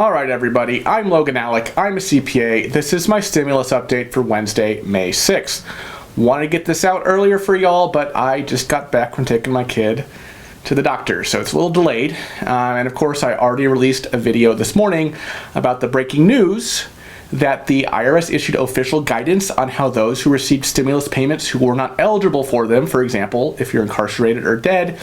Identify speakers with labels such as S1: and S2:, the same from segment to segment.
S1: All right, everybody, I'm Logan Alec. I'm a CPA. This is my stimulus update for Wednesday, May 6th. Wanted to get this out earlier for y'all, but I just got back from taking my kid to the doctor, so it's a little delayed. And of course, I already released a video this morning about the breaking news that the IRS issued official guidance on how those who received stimulus payments who were not eligible for them, for example, if you're incarcerated or dead,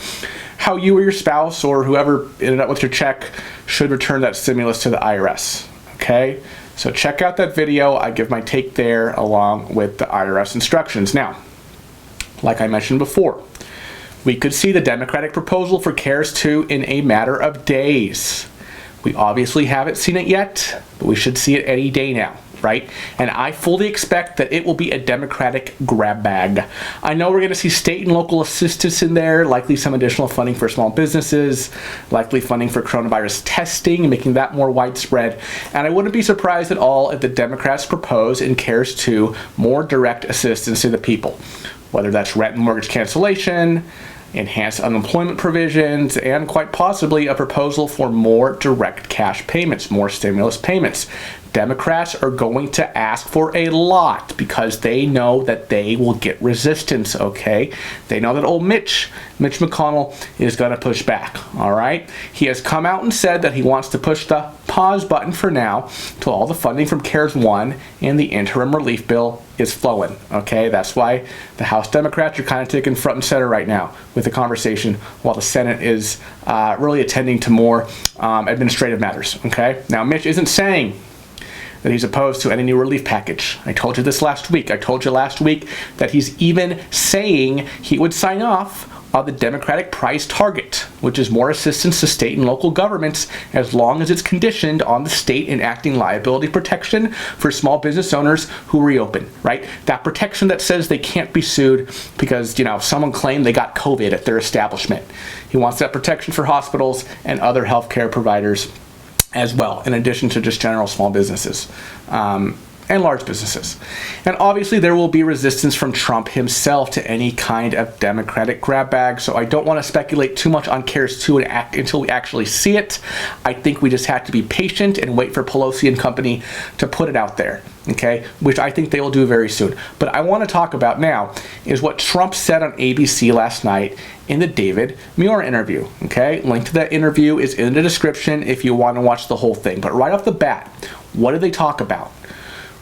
S1: how you or your spouse or whoever ended up with your check should return that stimulus to the IRS. Okay? So check out that video. I give my take there along with the IRS instructions. Now, like I mentioned before, we could see the Democratic proposal for CARES 2 in a matter of days. We obviously haven't seen it yet, but we should see it any day now, right? And I fully expect that it will be a Democratic grab bag. I know we're going to see state and local assistance in there, likely some additional funding for small businesses, likely funding for coronavirus testing, making that more widespread. And I wouldn't be surprised at all if the Democrats propose in CARES 2 more direct assistance to the people, whether that's rent and mortgage cancellation, enhanced unemployment provisions, and quite possibly a proposal for more direct cash payments, more stimulus payments. Democrats are going to ask for a lot because they know that they will get resistance, okay? They know that old Mitch McConnell is going to push back, all right? He has come out and said that he wants to push the pause button for now till all the funding from CARES 1 and the interim relief bill is flowing, okay? That's why the House Democrats are kind of taking front and center right now with the conversation while the Senate is really attending to more administrative matters, okay? Now, Mitch isn't saying that he's opposed to any new relief package. I told you this last week. I told you last week that he's even saying he would sign off on the Democratic price target, which is more assistance to state and local governments as long as it's conditioned on the state enacting liability protection for small business owners who reopen, right? That protection that says they can't be sued because, someone claimed they got COVID at their establishment. He wants that protection for hospitals and other healthcare providers as well, in addition to just general small businesses and large businesses. And obviously there will be resistance from Trump himself to any kind of Democratic grab bag, so I don't want to speculate too much on CARES 2 until we actually see it. I think we just have to be patient and wait for Pelosi and company to put it out there, okay, which I think they will do very soon. But I want to talk about now is what Trump said on ABC last night in the David Muir interview, okay? Link to that interview is in the description if you want to watch the whole thing. But right off the bat, what did they talk about?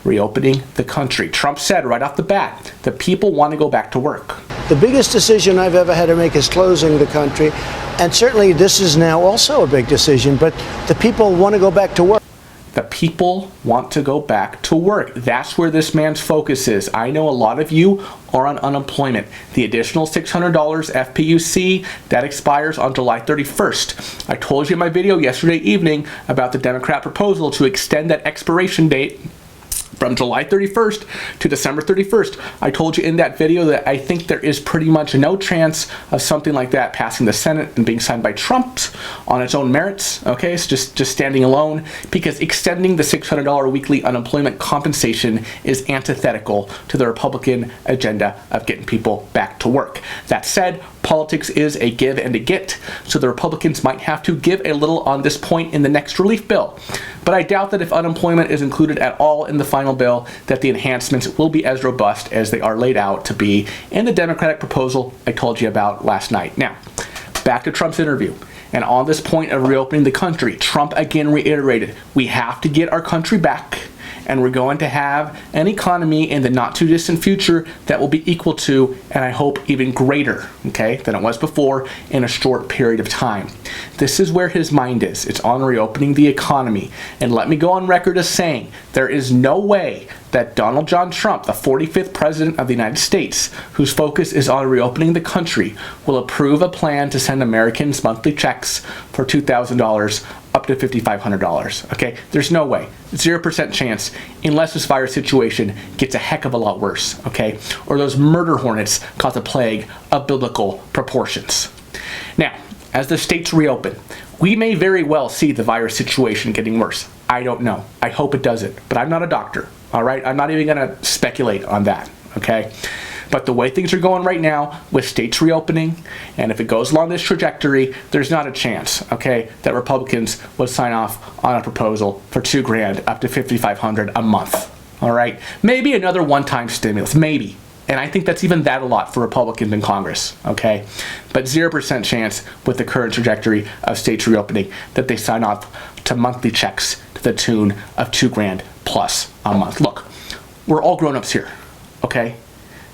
S1: Reopening the country. Trump said right off the bat that people want to go back to work.
S2: The biggest decision I've ever had to make is closing the country. And certainly this is now also a big decision, but the people want to go back to work.
S1: The people want to go back to work. That's where this man's focus is. I know a lot of you are on unemployment. The additional $600 FPUC, that expires on July 31st. I told you in my video yesterday evening about the Democrat proposal to extend that expiration date from July 31st to December 31st. I told you in that video that I think there is pretty much no chance of something like that passing the Senate and being signed by Trump on its own merits, okay? It's just standing alone, because extending the $600 weekly unemployment compensation is antithetical to the Republican agenda of getting people back to work. That said, politics is a give and a get, so the Republicans might have to give a little on this point in the next relief bill. But I doubt that if unemployment is included at all in the final bill, that the enhancements will be as robust as they are laid out to be in the Democratic proposal I told you about last night. Now, back to Trump's interview. And on this point of reopening the country, Trump again reiterated, we have to get our country back, and we're going to have an economy in the not too distant future that will be equal to, and I hope even greater, okay, than it was before in a short period of time. This is where his mind is. It's on reopening the economy. And let me go on record as saying there is no way that Donald John Trump, the 45th president of the United States, whose focus is on reopening the country, will approve a plan to send Americans monthly checks for $2,000 up to $5,500, okay? There's no way. 0% chance unless this virus situation gets a heck of a lot worse, okay? Or those murder hornets cause a plague of biblical proportions. Now, as the states reopen, we may very well see the virus situation getting worse. I don't know. I hope it doesn't, but I'm not a doctor, all right? I'm not even going to speculate on that, okay? But the way things are going right now, with states reopening, and if it goes along this trajectory, there's not a chance, okay, that Republicans would sign off on a proposal for $2,000 up to $5,500 a month. All right, maybe another one-time stimulus, maybe. And I think that's even that a lot for Republicans in Congress, okay? But 0% chance with the current trajectory of states reopening that they sign off to monthly checks to the tune of $2,000 plus a month. Look, we're all grown-ups here, okay?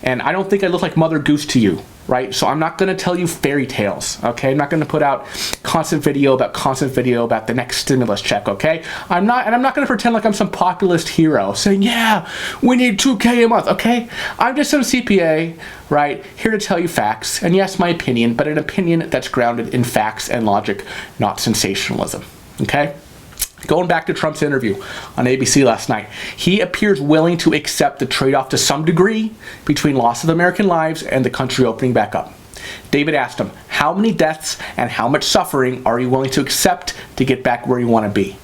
S1: And I don't think I look like Mother Goose to you, right? So I'm not going to tell you fairy tales, okay? I'm not going to put out constant video about the next stimulus check, okay? I'm not going to pretend like I'm some populist hero saying, yeah, we need $2,000 a month, okay? I'm just some CPA, right? Here to tell you facts, and yes, my opinion, but an opinion that's grounded in facts and logic, not sensationalism, okay? Going back to Trump's interview on ABC last night, he appears willing to accept the trade-off to some degree between loss of American lives and the country opening back up. David asked him, how many deaths and how much suffering are you willing to accept to get back where you want to be?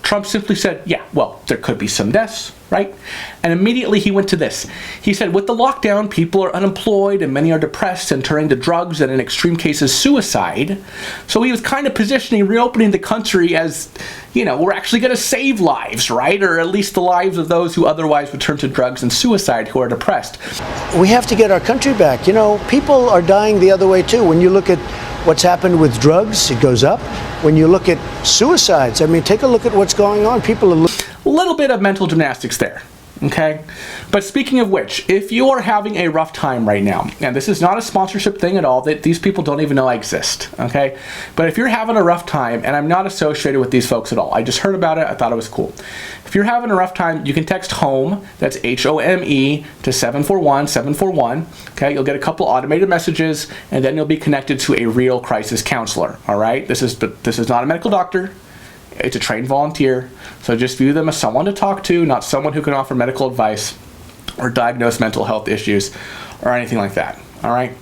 S1: Trump simply said, yeah, well, there could be some deaths, right? And immediately he went to this. He said, with the lockdown, people are unemployed and many are depressed and turning to drugs and in extreme cases, suicide. So he was kind of positioning reopening the country as, you know, we're actually going to save lives, right? Or at least the lives of those who otherwise would turn to drugs and suicide who are depressed.
S2: We have to get our country back. You know, people are dying the other way too. When you look at what's happened with drugs, it goes up. When you look at suicides, I mean, take a look at what's going on. People are
S1: a little bit of mental gymnastics there, okay? But speaking of which, if you are having a rough time right now, and this is not a sponsorship thing at all, that these people don't even know I exist, okay? But if you're having a rough time, and I'm not associated with these folks at all, I just heard about it, I thought it was cool. If you're having a rough time, you can text HOME, that's HOME, to 741-741, okay? You'll get a couple automated messages, and then you'll be connected to a real crisis counselor, all right? This is not a medical doctor. It's a trained volunteer, so just view them as someone to talk to, not someone who can offer medical advice or diagnose mental health issues or anything like that, all right?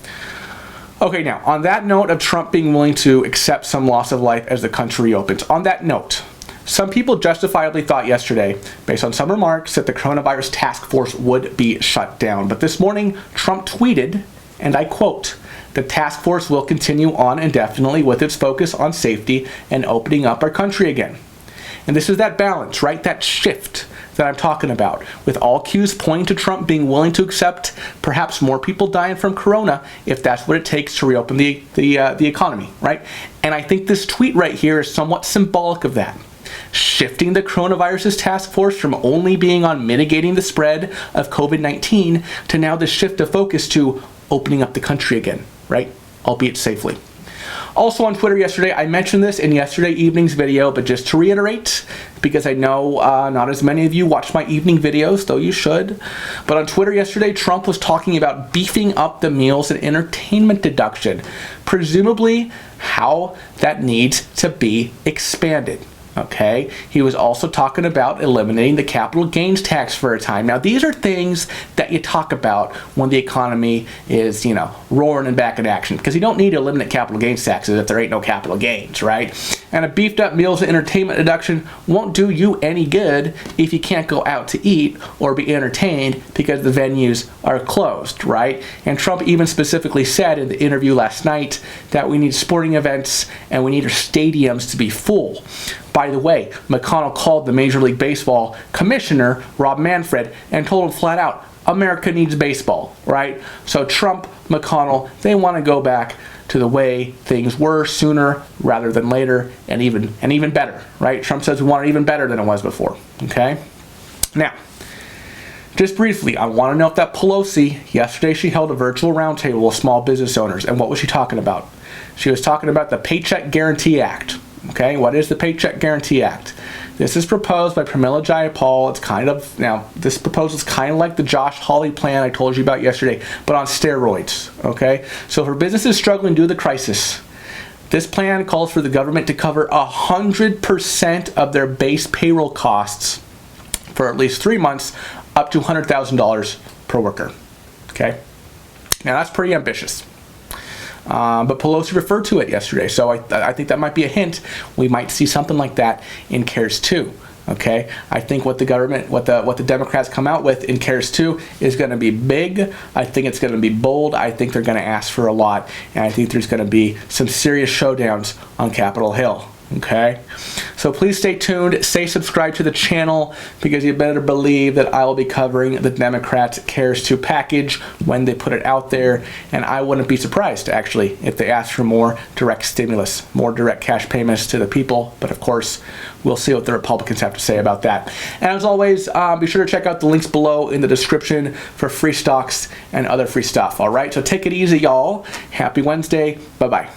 S1: Okay, now, on that note of Trump being willing to accept some loss of life as the country reopens, on that note, some people justifiably thought yesterday, based on some remarks, that the coronavirus task force would be shut down. But this morning, Trump tweeted, and I quote, "The task force will continue on indefinitely with its focus on safety and opening up our country again." And this is that balance, right? That shift that I'm talking about, with all cues pointing to Trump being willing to accept perhaps more people dying from corona if that's what it takes to reopen the economy, right? And I think this tweet right here is somewhat symbolic of that. Shifting the coronavirus task force from only being on mitigating the spread of COVID-19 to now the shift of focus to opening up the country again, right? Albeit safely. Also on Twitter yesterday, I mentioned this in yesterday evening's video, but just to reiterate, because I know not as many of you watch my evening videos, though you should, but on Twitter yesterday, Trump was talking about beefing up the meals and entertainment deduction, presumably how that needs to be expanded. Okay, he was also talking about eliminating the capital gains tax for a time. Now, these are things that you talk about when the economy is, you know, roaring and back in action, because you don't need to eliminate capital gains taxes if there ain't no capital gains, right? And a beefed up meals and entertainment deduction won't do you any good if you can't go out to eat or be entertained because the venues are closed, right? And Trump even specifically said in the interview last night that we need sporting events and we need our stadiums to be full. By the way, McConnell called the Major League Baseball commissioner, Rob Manfred, and told him flat out, America needs baseball, right? So Trump, McConnell, they want to go back to the way things were sooner rather than later, and even better, right? Trump says we want it even better than it was before, okay? Now, just briefly, I want to note that Pelosi, yesterday she held a virtual roundtable with small business owners, and what was she talking about? She was talking about the Paycheck Guarantee Act. Okay, what is the Paycheck Guarantee Act? This is proposed by Pramila Jayapal. It's kind of, now, this proposal is kind of like the Josh Hawley plan I told you about yesterday, but on steroids, okay? So for businesses struggling due to the crisis, this plan calls for the government to cover 100% of their base payroll costs for at least 3 months, up to $100,000 per worker, okay? Now, that's pretty ambitious. But Pelosi referred to it yesterday, so I think that might be a hint. We might see something like that in CARES 2. Okay, I think what the government, what the Democrats come out with in CARES 2 is going to be big. I think it's going to be bold. I think they're going to ask for a lot, and I think there's going to be some serious showdowns on Capitol Hill. Okay, so please stay tuned, stay subscribed to the channel, because you better believe that I will be covering the Democrats' CARES 2 package when they put it out there, and I wouldn't be surprised, actually, if they ask for more direct stimulus, more direct cash payments to the people, but of course, we'll see what the Republicans have to say about that. And as always, be sure to check out the links below in the description for free stocks and other free stuff, all right? So take it easy, y'all. Happy Wednesday. Bye-bye.